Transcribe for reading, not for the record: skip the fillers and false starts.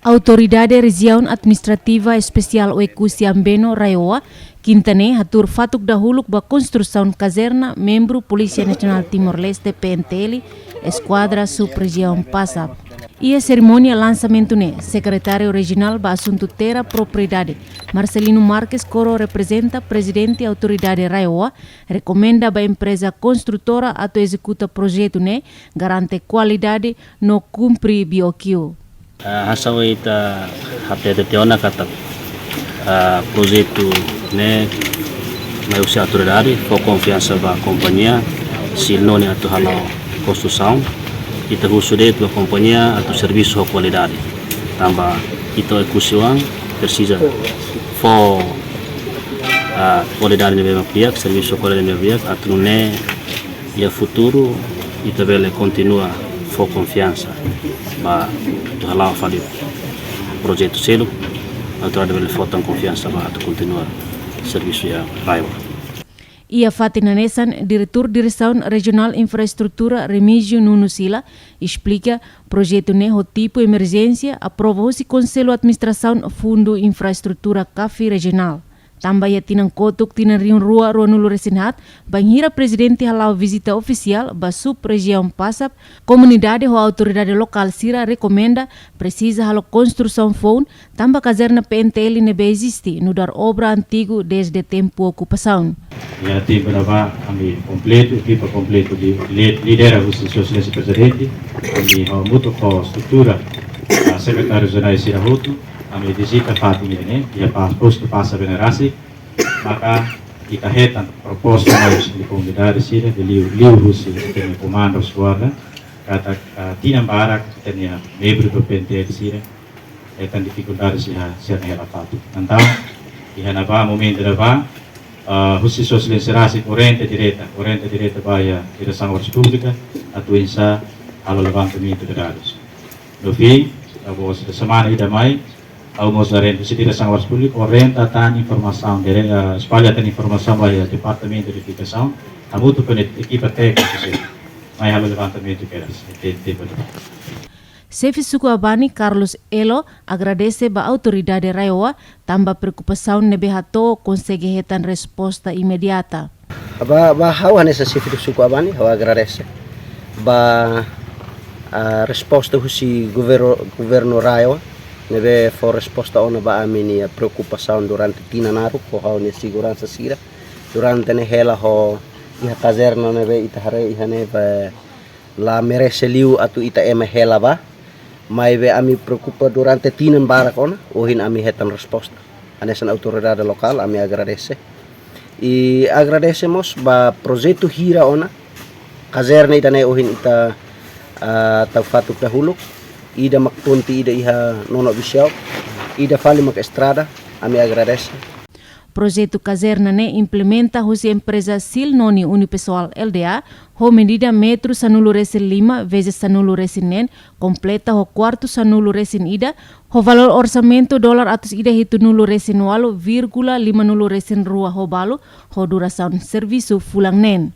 Autoridade Região Administrativa Especial Oecusi Ambeno Raioa, Quintane, atur fatuk dahuluk ba construção caserna membro Polícia Nacional Timor-Leste PNTL, Esquadra Sub-Região Passap. E a cerimônia lançamento ne, secretário regional ba assunto terra propriedade, Marcelino Marques Coro representa presidente autoridade Raioa, recomenda ba empresa construtora atau executa projeto ne, garante qualidade no cumpri BOQ. Hasawa ita hapete teona kata projeto ne mai usia autoridade for confiança ba companhia silnone atu halau construção ita husude tu companhia atu serviço de qualidade tamba ito ekusiwan precisa for qualidade de pihak serviço qualidade de pihak atu ne ya futuro ita vele continua for confiança ba tu halau fali projeto selo autoridade vele for confiança ba atu continua serviço ya Raioa. Ia Fatina Nesan, diretor Direção Regional Infraestrutura Remígio Nuno Sila, explica projeto ne o tipo emergência aprovou-se Conselho Administração Fundo Infraestrutura CAFI Regional. Também tinang kotuk tinang riun rua nulu resinhat, banhira presidente halau visita oficial ba sub-região Passap, comunidade ou autoridade local Sira recomenda precisa halo construção phone, tamba caserna PNTL nebe existe, no dar obra antigo desde tempo ocupação. Ya tim berapa kami komplit, equipa completo de lidera os sociais presidente, kami mutu ko struktura, secretário regional Sira Hutu, kami visita Fatima ini, dia posto passa venerasi, maka kita hetan proposta mais di comunidade Sira, de liu Rusi, tem comando suara, kata tinam barak, tem membro do PNTL Sira, hetan dificuldade Sira hela Fatima. Então, ihan apa momento apa Husi sosialisasi corrente direta baya direção obras públicas, atuinsa ao levantamento de dados. No fim, após a semana ida mai, almoço da direção obras públicas, orienta tan informação, espalha tan informação baya departamento de edificação, a muito com equipa técnica, mai ao levantamento que era tempo. Chefe Suku Abani Carlos Elo agradece ba autoridade Raioa tamba preocupação nebe hato consegue hetan resposta imediata. Ba hawa nessa chefe Suku Abani hawa agradece ba resposta husi governo Raioa nebe for resposta ona ba amini preocupação durante tinanaru ko hawa ne segurança Sira durante ne hela ho iha caserna nebe itahare ihane ba la merece liu atu ita ema hela ba mai be ami preocupa durante tinan barak ona ohin ami hetan resposta anesan autoridade local ami agradece e agradecemos ba projeto hira ona caserna itane ohin ita tau fatuk dahulu ida makpunti ida iha nono bisiau ida fali mak estrada ami agradece. Projeto caserna ne implementa hoje empresa Sil Noni Unipessoal LDA, ho medida metro sanulo resin 5 vezes sanulo resin nen, completa ho quarto sanulo resin ida, ho valor orçamento dolar atus ida hitu nulo resin 8,50 resin rua ho balu, ho duração serviço fulang nen.